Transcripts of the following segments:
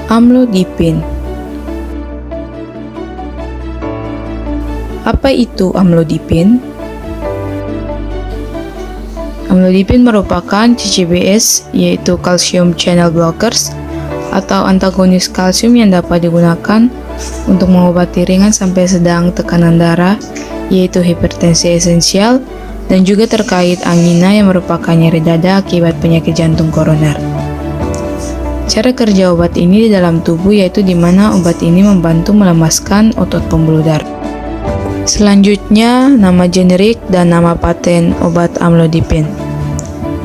Amlodipin. Apa itu amlodipin? Amlodipin merupakan CCBS, yaitu calcium channel blockers atau antagonis kalsium yang dapat digunakan untuk mengobati ringan sampai sedang tekanan darah, yaitu hipertensi esensial, dan juga terkait angina yang merupakan nyeri dada akibat penyakit jantung koroner. Cara kerja obat ini di dalam tubuh yaitu di mana obat ini membantu melemaskan otot pembuluh darah. Selanjutnya, nama generik dan nama paten obat amlodipin.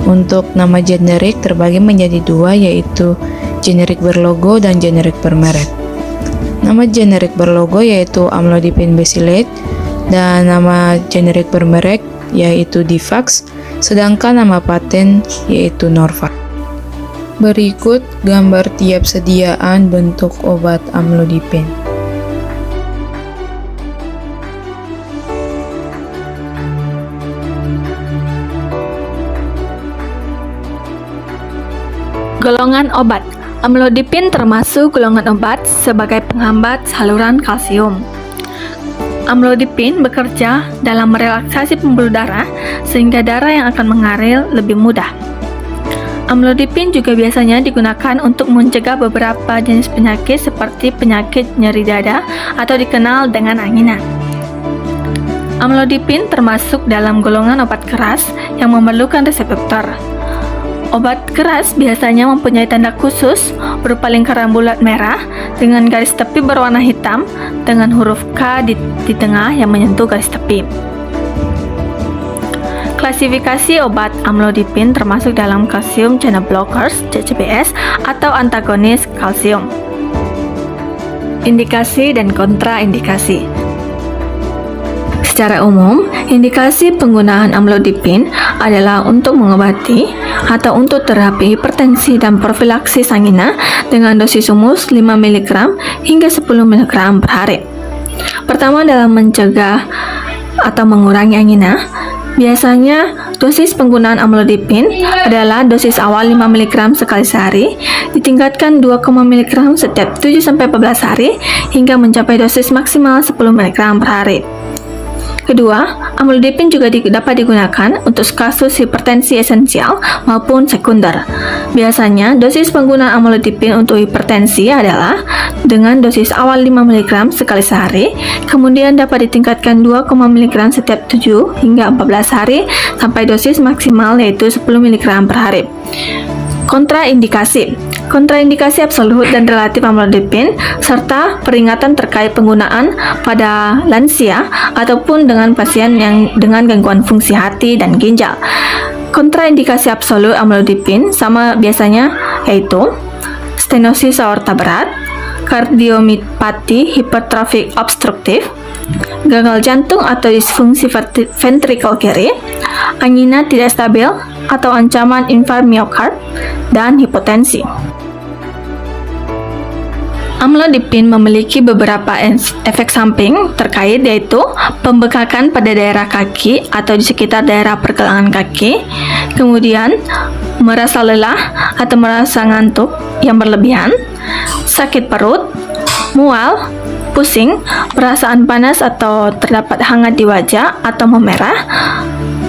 Untuk nama generik terbagi menjadi dua, yaitu generik berlogo dan generik bermerek. Nama generik berlogo yaitu amlodipin becilate dan nama generik bermerek yaitu Divax, sedangkan nama paten yaitu Norvax. Berikut gambar tiap sediaan bentuk obat amlodipin. Golongan obat. Amlodipin termasuk golongan obat sebagai penghambat saluran kalsium. Amlodipin bekerja dalam merelaksasi pembuluh darah sehingga darah yang akan mengalir lebih mudah. Amlodipin juga biasanya digunakan untuk mencegah beberapa jenis penyakit seperti penyakit nyeri dada atau dikenal dengan angina. Amlodipin termasuk dalam golongan obat keras yang memerlukan reseptor. Obat keras biasanya mempunyai tanda khusus berupa lingkaran bulat merah dengan garis tepi berwarna hitam dengan huruf K di tengah yang menyentuh garis tepi. Klasifikasi obat amlodipin termasuk dalam calcium channel blockers (CCBS) atau antagonis kalsium. Indikasi dan kontraindikasi. Secara umum, indikasi penggunaan amlodipin adalah untuk mengobati atau untuk terapi hipertensi dan profilaksis angina dengan dosis umus 5 mg hingga 10 mg per hari. Pertama, dalam mencegah atau mengurangi angina, biasanya dosis penggunaan amlodipin adalah dosis awal 5 mg sekali sehari, ditingkatkan 2, mg setiap 7-14 hari hingga mencapai dosis maksimal 10 mg per hari. Kedua, amlodipin juga dapat digunakan untuk kasus hipertensi esensial maupun sekunder. Biasanya, dosis penggunaan amlodipin untuk hipertensi adalah dengan dosis awal 5 mg sekali sehari, kemudian dapat ditingkatkan 2, mg setiap 7 hingga 14 hari sampai dosis maksimal yaitu 10 mg per hari. Kontraindikasi. Kontraindikasi absolut dan relatif amlodipin serta peringatan terkait penggunaan pada lansia ataupun dengan pasien yang dengan gangguan fungsi hati dan ginjal. Kontraindikasi absolut amlodipin sama biasanya yaitu stenosis aorta berat, kardiomiopati hipertrofik obstruktif, gagal jantung atau disfungsi ventrikel kiri, angina tidak stabil atau ancaman infark miokard, dan hipotensi. Amlodipin memiliki beberapa efek samping terkait yaitu pembekakan pada daerah kaki atau di sekitar daerah pergelangan kaki, kemudian merasa lelah atau merasa ngantuk yang berlebihan, sakit perut, mual, pusing, perasaan panas atau terdapat hangat di wajah atau memerah,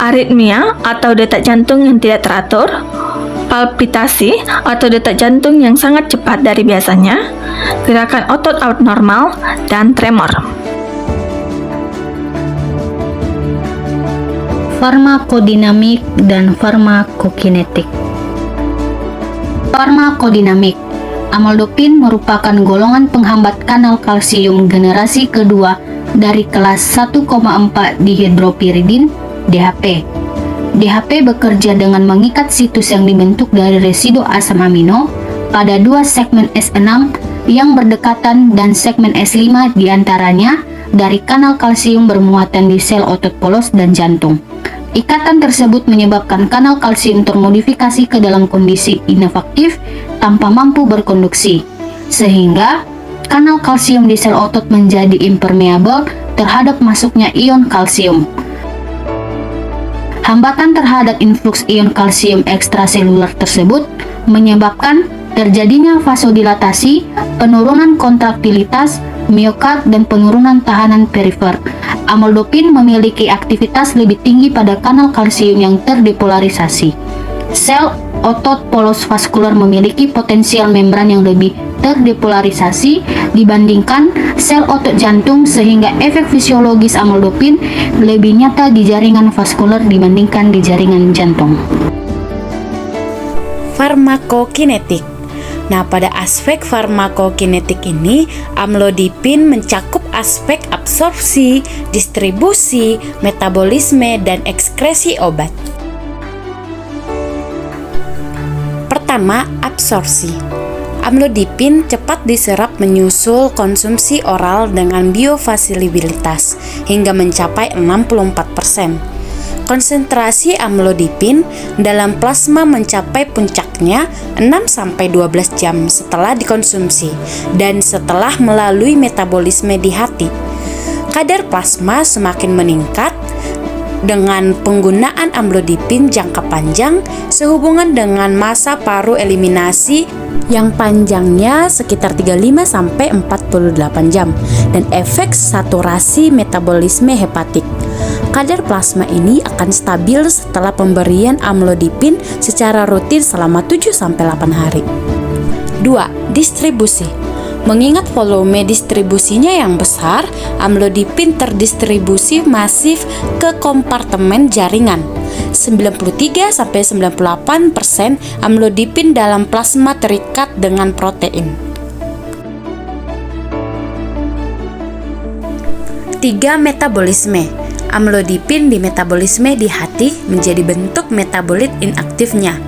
aritmia atau detak jantung yang tidak teratur, palpitasi atau detak jantung yang sangat cepat dari biasanya, gerakan otot abnormal, dan tremor. Farmakodinamik dan farmakokinetik. Farmakodinamik. Amlodipin merupakan golongan penghambat kanal kalsium generasi kedua dari kelas 1,4 dihidropiridin DHP. DHP bekerja dengan mengikat situs yang dibentuk dari residu asam amino pada dua segmen S6 yang berdekatan dan segmen S5 diantaranya dari kanal kalsium bermuatan di sel otot polos dan jantung. Ikatan tersebut menyebabkan kanal kalsium termodifikasi ke dalam kondisi inefektif tanpa mampu berkonduksi, sehingga kanal kalsium di sel otot menjadi impermeable terhadap masuknya ion kalsium. Hambatan terhadap influx ion kalsium ekstraseluler tersebut menyebabkan terjadinya vasodilatasi, penurunan kontraktilitas miokard, dan penurunan tahanan perifer. Amlodipin memiliki aktivitas lebih tinggi pada kanal kalsium yang terdepolarisasi. Sel otot polos vaskular memiliki potensial membran yang lebih terdepolarisasi dibandingkan sel otot jantung, sehingga efek fisiologis amlodipin lebih nyata di jaringan vaskular dibandingkan di jaringan jantung. Farmakokinetik. Nah, pada aspek farmakokinetik ini, amlodipin mencakup aspek absorpsi, distribusi, metabolisme, dan ekskresi obat. Pertama, absorpsi. Amlodipin cepat diserap menyusul konsumsi oral dengan biofasilibilitas hingga mencapai 64%. Konsentrasi amlodipin dalam plasma mencapai puncaknya 6-12 jam setelah dikonsumsi dan setelah melalui metabolisme di hati. Kadar plasma semakin meningkat dengan penggunaan amlodipin jangka panjang sehubungan dengan masa paru eliminasi yang panjangnya sekitar 35-48 jam dan efek saturasi metabolisme hepatik. Kadar plasma ini akan stabil setelah pemberian amlodipin secara rutin selama 7-8 hari. 2. Distribusi. Mengingat volume distribusinya yang besar, amlodipin terdistribusi masif ke kompartemen jaringan. 93-98% amlodipin dalam plasma terikat dengan protein. 3. Metabolisme. Amlodipin dimetabolisme di hati menjadi bentuk metabolit inaktifnya.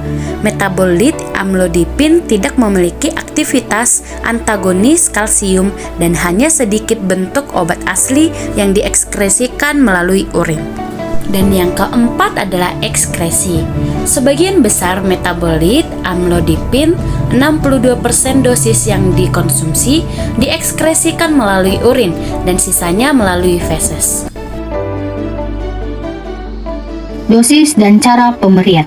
Metabolit amlodipin tidak memiliki aktivitas antagonis kalsium dan hanya sedikit bentuk obat asli yang diekskresikan melalui urin. Dan yang keempat adalah ekskresi. Sebagian besar metabolit amlodipin, 62% dosis yang dikonsumsi, diekskresikan melalui urin dan sisanya melalui feses. Dosis dan cara pemberian.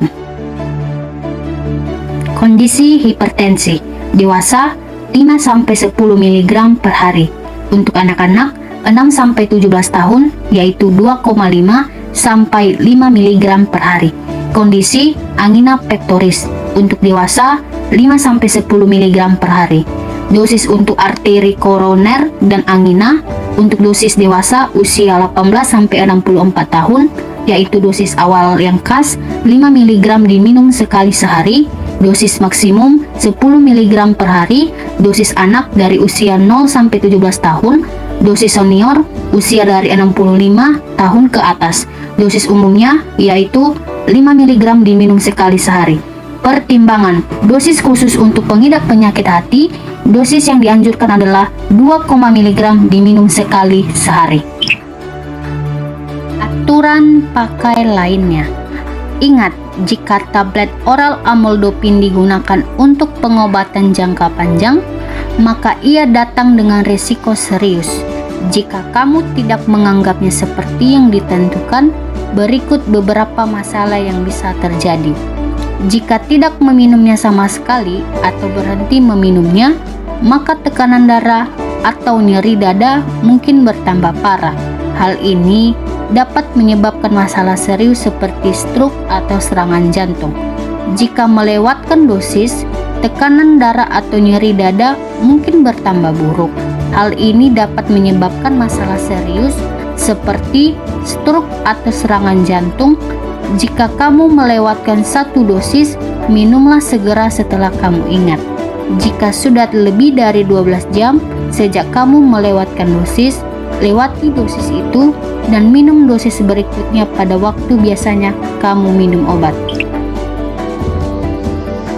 Kondisi hipertensi dewasa 5-10 mg per hari. Untuk anak-anak 6-17 tahun yaitu 2,5-5 mg per hari. Kondisi angina pectoris untuk dewasa 5-10 mg per hari. Dosis untuk arteri koroner dan angina untuk dosis dewasa usia 18-64 tahun yaitu dosis awal yang khas 5 mg diminum sekali sehari, dosis maksimum 10 mg per hari, dosis anak dari usia 0-17 tahun, dosis senior usia dari 65 tahun ke atas, dosis umumnya yaitu 5 mg diminum sekali sehari. Pertimbangan, dosis khusus untuk pengidap penyakit hati, dosis yang dianjurkan adalah 2 mg diminum sekali sehari. Aturan pakai lainnya. Ingat, jika tablet oral amlodipin digunakan untuk pengobatan jangka panjang, maka ia datang dengan risiko serius. Jika kamu tidak menganggapnya seperti yang ditentukan, berikut beberapa masalah yang bisa terjadi. Jika tidak meminumnya sama sekali atau berhenti meminumnya, maka tekanan darah atau nyeri dada mungkin bertambah parah. Hal ini dapat menyebabkan masalah serius seperti stroke atau serangan jantung. Jika melewatkan dosis, tekanan darah atau nyeri dada mungkin bertambah buruk. Hal ini dapat menyebabkan masalah serius seperti stroke atau serangan jantung. Jika kamu melewatkan satu dosis, minumlah segera setelah kamu ingat. Jika sudah lebih dari 12 jam sejak kamu melewatkan dosis, lewati dosis itu dan minum dosis berikutnya pada waktu biasanya kamu minum obat.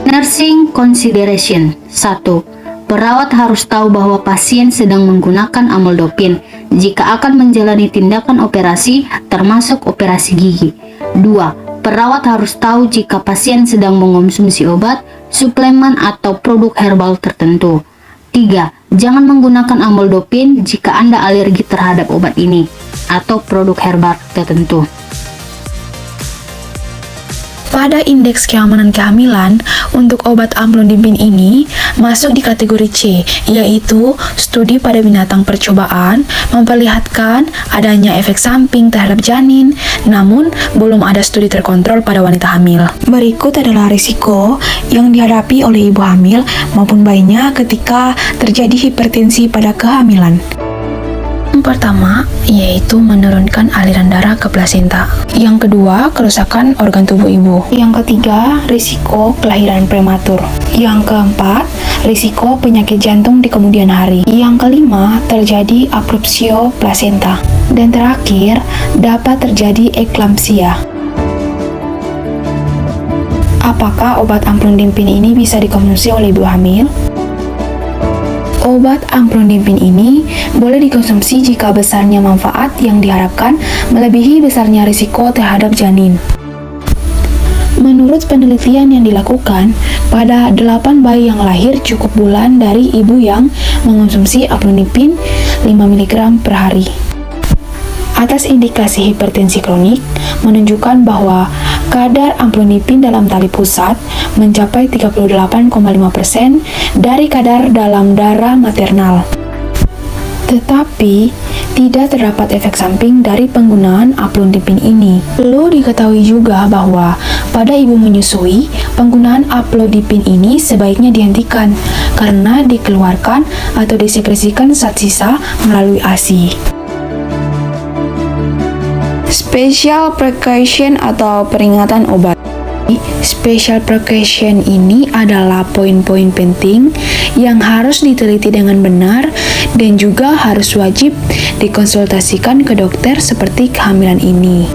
Nursing consideration. 1. Perawat harus tahu bahwa pasien sedang menggunakan amlodipin jika akan menjalani tindakan operasi termasuk operasi gigi. 2. Perawat harus tahu jika pasien sedang mengonsumsi obat, suplemen atau produk herbal tertentu. 3. Jangan menggunakan amlodipin jika Anda alergi terhadap obat ini atau produk herbal tertentu. Pada indeks keamanan kehamilan, untuk obat amlodipin ini masuk di kategori C, yaitu studi pada binatang percobaan memperlihatkan adanya efek samping terhadap janin, namun belum ada studi terkontrol pada wanita hamil. Berikut adalah risiko yang dihadapi oleh ibu hamil maupun bayinya ketika terjadi hipertensi pada kehamilan. Yang pertama, yaitu menurunkan aliran darah ke plasenta. Yang kedua, kerusakan organ tubuh ibu. Yang ketiga, risiko kelahiran prematur. Yang keempat, risiko penyakit jantung di kemudian hari. Yang kelima, terjadi abrupsio plasenta. Dan terakhir, dapat terjadi eklampsia. Apakah obat amlodipin ini bisa dikonsumsi oleh ibu hamil? Obat amlodipin ini boleh dikonsumsi jika besarnya manfaat yang diharapkan melebihi besarnya risiko terhadap janin. Menurut penelitian yang dilakukan, pada 8 bayi yang lahir cukup bulan dari ibu yang mengonsumsi amlodipin 5 mg per hari. Atas indikasi hipertensi kronik, menunjukkan bahwa kadar amlodipin dalam tali pusat mencapai 38,5% dari kadar dalam darah maternal. Tetapi, tidak terdapat efek samping dari penggunaan amlodipin ini. Perlu diketahui juga bahwa pada ibu menyusui, penggunaan amlodipin ini sebaiknya dihentikan karena dikeluarkan atau disekresikan zat sisa melalui ASI. Special precaution atau peringatan obat. Special precaution ini adalah poin-poin penting yang harus diteliti dengan benar dan juga harus wajib dikonsultasikan ke dokter seperti kehamilan ini.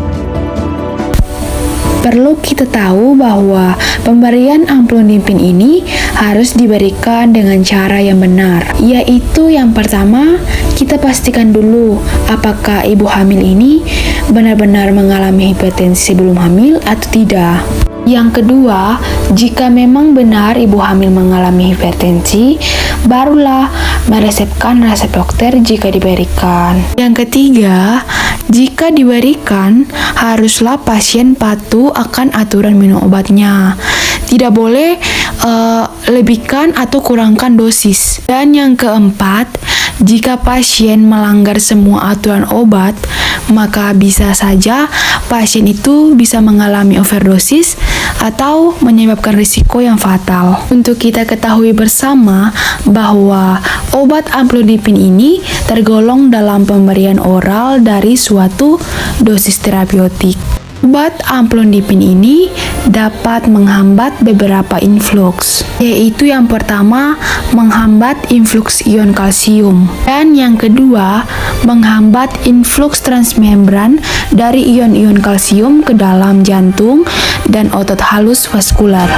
Perlu kita tahu bahwa pemberian amlodipin ini harus diberikan dengan cara yang benar, yaitu yang pertama, kita pastikan dulu apakah ibu hamil ini benar-benar mengalami hipertensi sebelum hamil atau tidak. Yang kedua, jika memang benar ibu hamil mengalami hipertensi, barulah meresepkan resep dokter jika diberikan. Yang ketiga, jika diberikan, haruslah pasien patuh akan aturan minum obatnya. Tidak boleh lebihkan atau kurangkan dosis. Dan yang keempat, jika pasien melanggar semua aturan obat, maka bisa saja pasien itu bisa mengalami overdosis atau menyebabkan risiko yang fatal. Untuk kita ketahui bersama bahwa obat amlodipin ini tergolong dalam pemberian oral dari suatu dosis terapeutik. Obat amlodipin ini dapat menghambat beberapa influx, yaitu yang pertama menghambat influx ion kalsium, dan yang kedua menghambat influx transmembran dari ion-ion kalsium ke dalam jantung dan otot halus vaskular.